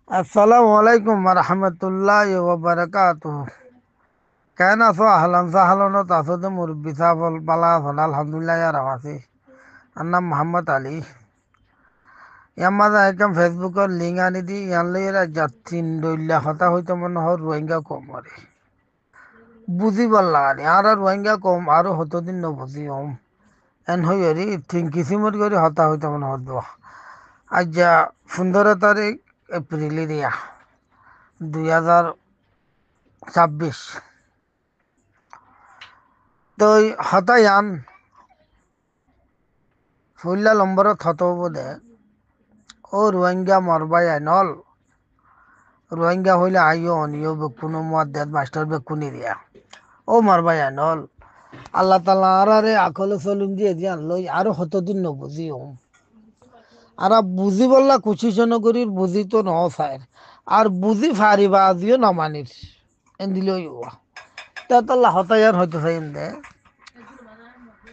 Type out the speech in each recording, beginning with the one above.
আসসালামু আলাইকুম রহমতুল্লাহ বারাকাতুহ। কেন আছো? আহলান সাহলানত আছো তো মুরব্বী সাহল বালা আছেন? আলহামদুলিল্লাহ আর আছি। আর নাম মোহাম্মদ আলী। ইয়ার মাঝে একদম ফেসবুকের লিঙ্ক আনি দি ইয়ার লইয়ের যাত্রীন দৈল্যা কথা হইতে মনে হয় রোহিঙ্গা কম করে বুঝি পারলা আনি আর রোহিঙ্গা কম আরো হতদিন নবুঝি হম এন হই হরি থিং কিসিমত করে হতা হইতে মনে হত আজ যা 15 তারিখ এপ্রিল দিয়া 2026। তো হতায়ান ফুল্লা নম্বরত হত বোধে ও রোহিঙ্গা মরবাই নল রোহিঙ্গা হইলে আইও অনিও বেকুনো মুয়াদ্দাত মাস্টার বেকুনি দিয়া ও মরবাই নল আল্লাহ তালা আরে আকলে চলুন দিয়ে দিয়ে লই আরো হতদিন নবুঝি হম আর বুঝি বললা কুচিশ নগরীর বুঝি তো ন চায় আর বুঝি ফারিবা আজিও নমানির এন দিলেও তাল্লা হতায়ান হইতে চাই দে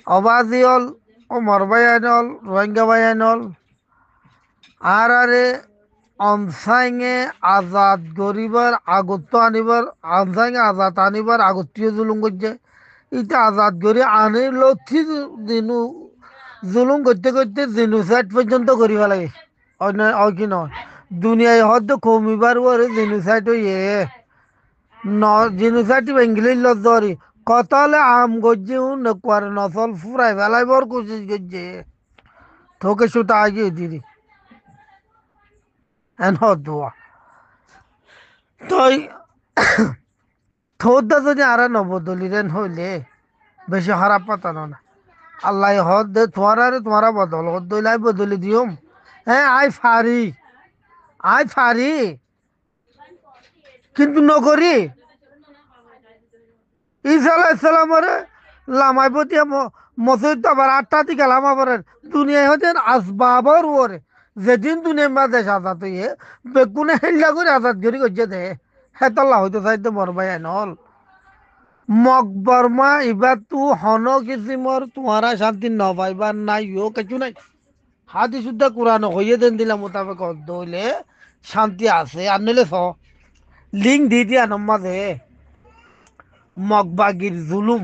অবাজি হল ও মরবাই নল রোহিঙ্গা বাই নল আর আরে অনসাইঙে আজাদ গরিবার আগত আনিবার অনসাইঙে আজাদ আনিবার আগতীয় জুলুম করছে ইটা আজাদ করি আনি লথি দিনু জুলুম করতে করতে জেনুসাইড পর্যন্ত করিবা লাগে অন্য কি নয় দুনিয়ায় হয়তো কমিবার পরে জেনুসাইড হইয়ে ন জেনুসাইড বেঙ্গলির লরি কত হলে আম গজ্জে নকুয়ার নসল ফুরাই বেলায় বর কোশিশ করছে থোকে সুতা আগে দিদি এন হদুয়া তই থোদা যদি আর নবদলিরেন হইলে বেশি খারাপ পাতানো না আল্লাহ হদ দে তোমারা বদল হদ দইলাই বদলি দিওম হ্যাঁ আই ফারি কিন্তু নকরি ঈসা আলাইসালামরে লামাই পতিয়া মসজিদ আবার 8টা দিকে লামা পড়েন দুনিয়ায় হচ্ছেন আসবাবর ওরে যেদিন দুনিয়া দেশ আজাদ হইয়ে বেগুনে হেল্লা করে আজাদ করি করছে দে হেতল্লা হইতে চাইতে বরবাই নল মকবরমা এবার তু হন কিসিমর তোমারা শান্তি ন পাইবার নাই ও কিছু নাই হাতি শুদ্ধ কোরআন হইয়ে দেন দিলাম মোতাবেক দইলে শান্তি আছে আর নইলে লিঙ্ক দি দিয়া নম্মা দে মগবাগির জুলুম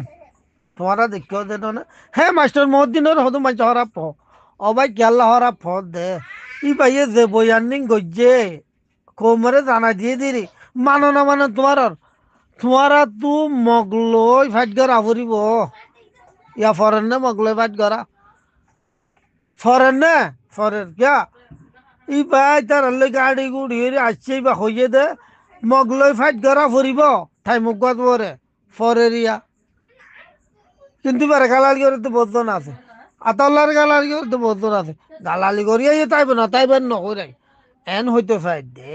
তোমারা দেখিও দে না হ্যাঁ মাস্টার মহদ্দিনের হতো মাইজ হরাপ অবাই কেল্লা হরাপ দে ই ভাইয়ে যে বয়ানিং গজ্জে কোমরে জানা দিয়ে দিরি মানো না মানো তোমারা তু মগলই ফাইট করা ফুরিব ইয়া ফরেন না মগলই ফাইট করা ফরেন না ফরেন কিয়া ই ভাই তার গাড়ি গুড়ি আসছে বা হইয়ে দে মগলই ফাইট করা ফুরিব ঠাই মুখ পরে ফরের ইয়া কিন্তু পারে গালালি করে তো বোধন আছে আতাল্লার গালালি করে তো বোধন আছে গালালি করিয়া তাইব না তাইবেন নকরাই এন হইতে চাই দে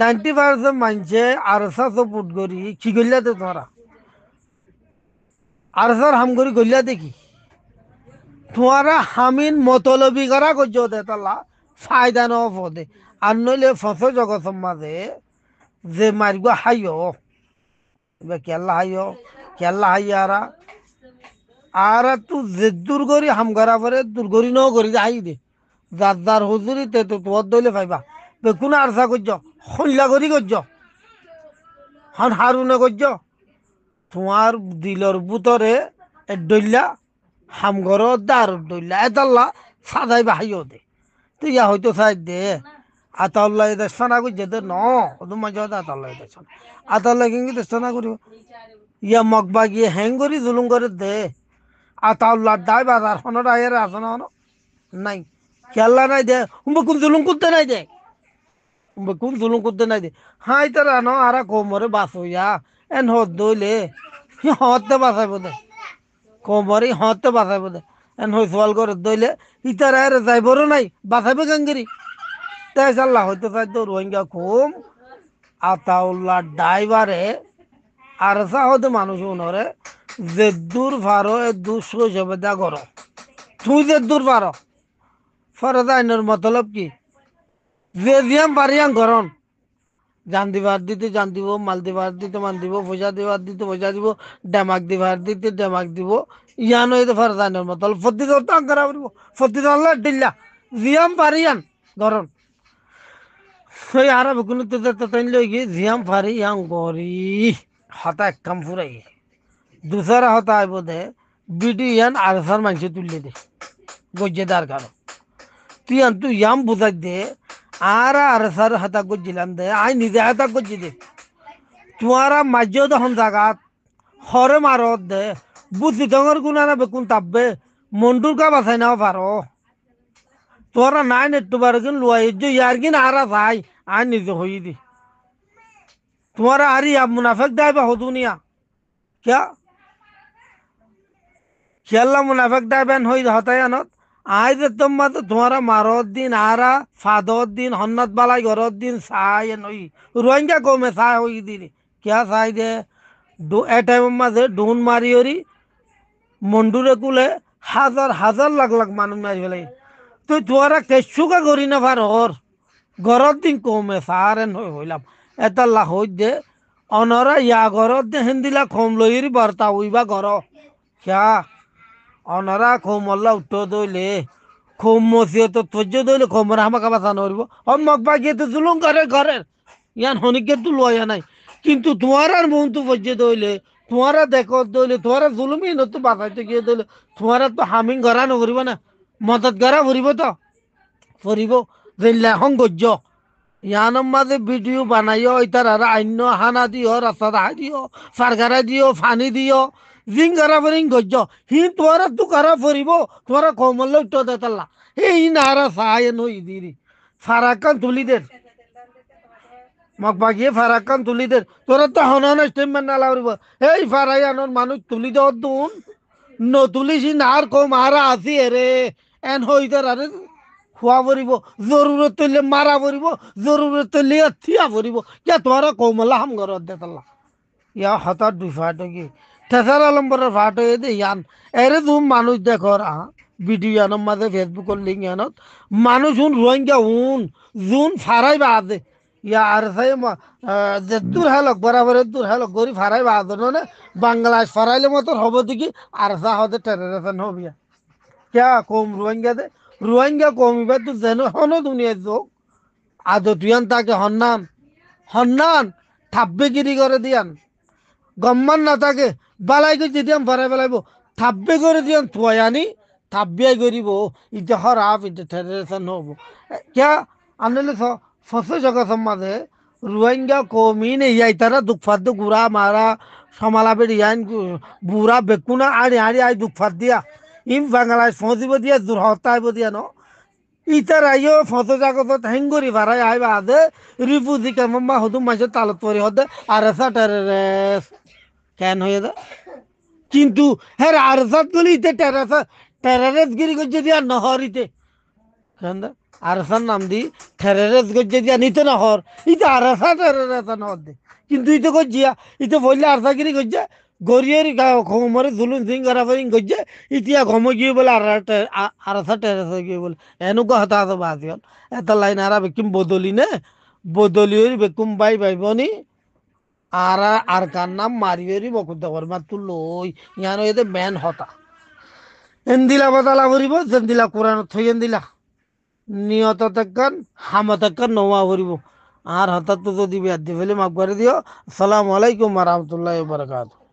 90% মানছে আর সাপোর্ট করি কি করলা তো তোরা আর স্যার হাম করি করলা দেখি তোমারা হামিন মতলবি করা করছো দে তাল্লা ফায়দা ন পদে আর নইলে ফস জগৎ মাঝে যে মারিব হাইও এবার কেল্লা হাইয়ারা আর তু যে দূর করি হাম করা পরে দূর করি ন করি হাই দে যার হুজুরি তে তো তোর দইলে পাইবা বেকুন আরসা করছ হল্লা করি করছ হন হারুনে করছ তোমার দিলর বুতরে ডইলা হামঘর দার ডইলা এতাল্লা সাদাই বাহাইও দে তুই ইয়া হয়তো চাই দে আতাল্লাহ দেশনা করছে দে ন তোমার যাওয়া আতাল্লাহ দেশনা আতাল্লাহ কিন্তু দেশনা করিব ইয়া মগবা গিয়ে হ্যাং করি জুলুম করে দে আতাল্লাহ দায় বাজার হন আয়ের আছে না নাই খেলা নাই দে কোন জুলুম করতে নাই দে কোন জুলুম করতে নাই দে হাই তারা ন আর কোমরে বাস হইয়া এন হত দইলে হতে বাঁচাইব দে কোমরে হতে বাঁচাইব দে এন হই সোয়াল করে দইলে ইতার আর যাইবরও নাই বাঁচাইবে গাঙ্গিরি তাই চাল্লা হইতে চাই তো রোহিঙ্গা কম আতাউল্লাহ ড্রাইভারে আর হতে মানুষ উনরে যে দূর ভারো এ দুশো জবেদা করো তুই যে দূর পারো ফরজ আইনের মতলব কি যে দিয়াম পারিয়াম গরম জান দিবার দিতে জান দিব মাল দিবার দিতে মান দিব পয়সা দিবার দিতে পয়সা দিব ডেমাক দিবার দিতে ডেমাক দিব ইয়ানো এই ফরজ আইনের মতলব ফতি তো আঙ্কারা করিব ফতি আল্লাহ দিল্লা জিয়াম পারিয়ান গরম ওই আর বেকুন তো তাই লই গিয়ে জিয়াম ফারি ইয়াং গরি হতা এক কাম ফুরাই দুসরা হতা আইব দে বিডি ইয়ান আর সার মানছে তুললে দে গজ্জেদার কারো তুই ইয়াম বুঝাই দে আর সার হাতা গজ্জিলাম দে আই নিজে হাতা গজ্জি দে তোমারা মাঝেও তখন জাগাত হরে মারত দে বুদ্ধি ডঙর গুণা না বেকুন তাপবে মন্ডুর কা বাসাই নাও পারো তোরা নাই নেট্টু পারো কিন্তু লুয়াই যে ইয়ার কিন আরা ভাই আর নিজে হই দি তোমারা আরি আপ মুনাফেক দেয় বা হদুনিয়া क्या খেলা মুনাফেক দেয় বেন হই হতাই আনত আই যে তোমারা মারত দিন আরা ফাদত দিন হন্নত বালাই ঘরত দিন চাই নই রোহিঙ্গা কমে চাই হই দিন क्या চাই দে এ টাইমের মাঝে ডুন মারিয়রি মন্ডুরে কুলে হাজার হাজার লাখ লাখ মানুষ মারি ফেলে তুই তোরা কেসুকা করি না পার হর ঘরত দিন কমে সারেন হইলাম এটা লাখ হই দে অনরা ইয়া ঘরত দে হিন্দিলা খম লইরি বার্তা উইবা ঘর ক্যা অনরা খমল্লা উঠো দইলে খম মসিও তো তজ্জ দইলে খমরা আমাকে বাঁচানো হইব মগ বাগিয়ে তো জুলুম করে ঘরের ইয়ান হনিকে তো লয়া নাই কিন্তু তোমার আর মন তো বজ্জে দইলে তোমারা দেখো দইলে তোমারা জুলুমই নতো বাঁচাইতে গিয়ে দইলে তোমারা তো হামিং গড়া নকরিব না মদত গড়া ফুরিব তো ফুরিব যেলা সংগজ্য ইয়ানোর মাঝে ভিডিও বানাইও ইতার আর আইন্য হানা দিও রাস্তা দেখা দিও ফারগারা দিও ফানি দিও জিং গড়া ফরিং গজ্য হি তোমারা তো গড়া ফুরিব তোমারা কমল উঠো দেতাল্লা এই নারা সাহায় নই দিরি ফারাকান তুলি দে মগ বাগিয়ে ফারাক্কান তুলি দে তোরা তো হনন স্টেটমেন্ট না লাউরিব এই ফারাই আনন মানুষ তুলি দে দুন ন তুলিছি নার কম আরা আসি এরে এন হইতার আরে খোয়া পড়িব জরুরত তৈলে মারা পড়িব জরুরত তৈলে থিয়া পড়িব কে তোরা কমলা হাম ঘরত দে তাল্লা ইয়া হঠাৎ দুই ফাট কি ঠেসার আলম্বরের ফাট হয়ে দে ইয়ান এরে তুমি মানুষ দেখো ভিডিও ইয়ানোর মাঝে ফেসবুকের লিঙ্ক ইয়ানত মানুষ হুন রোহিঙ্গা হুন জুন ফারাই বাদে ইয়া আর সাই যে দূর হেলক বরাবর দূর হেলক গরি ফারাই বাদ না বাংলাদেশ ফারাইলে মতো হব দেখি আর সা হতে টেরোরিজম হবিয়া ক্যা কম রোহিঙ্গা কমিবা তো যেন হন দুনিয়ার যোগ আদতুয়ান তাকে হন্নান হন্নান থাব্বে গিরি করে দিয়ান গম্মান না থাকে বালাই করে দিয়াম ভরাই বেলাইব থাব্বে করে দিয়ান থুয়ানি থাব্বিয়াই করিব ইটা হরাপ ইটা টেরোরিজম হব ক্যা আনলে ফসে জগতের মাঝে রোহিঙ্গা কমি নেই যাই তারা দুঃখাদ্য গুড়া মারা সমালাপের ইয়ান বুড়া বেকুনা আড়ি আড়ি আই দুঃখাদ দিয়া ইম বাংলাদেশ ফসিব দিয়া দূর হতাইব দিয়া ন ইতার আইও ফসে জগত হেঙ্গুরি ভাড়াই আইবা আদে রিফুজি কেমন হদুম মাসে তালত পরি হদে আর এসা টেরেস কেন হয়ে দে কিন্তু হ্যাঁ আর এসাত গলি ইতে টেরেস গিরি করছে দিয়া নহরিতে কেন আরসার নাম দি টেরেরেস গজ্জে দিয়া নিতে না হর ইতে আরসা টেরেরেসা নহর দে কিন্তু ইতে গজ্জিয়া ইতে বললে আরসাগিরি গজ্জে গরিয়ের ঘমরে জুলুন সিং গরা ফরিং গজ্জে ইতিয়া ঘম গিয়ে বলে আরসা টেরেসা গিয়ে বলে এনেকুৱা হতা আছে বাজিয়ল এটা লাইন আর বেকিম বদলি নে বদলিয়র বেকুম বাই বাইবনি আর কার নাম মারিয়রি বকুদ্দ কর্মা তুল লই ইয়ানো এতে মেন হতা এন্দিলা বদলা করিব যেন্দিলা কোরআন থই এন্দিলা নিয়ত তেকান হামত তেকান নোয়া করিব আর হঠাৎ তো যদি বিয়ার দি ফেলে মাফ করে দিও আসসালামু আলাইকুম ওয়া রাহমাতুল্লাহি ওয়া বারাকাতুহু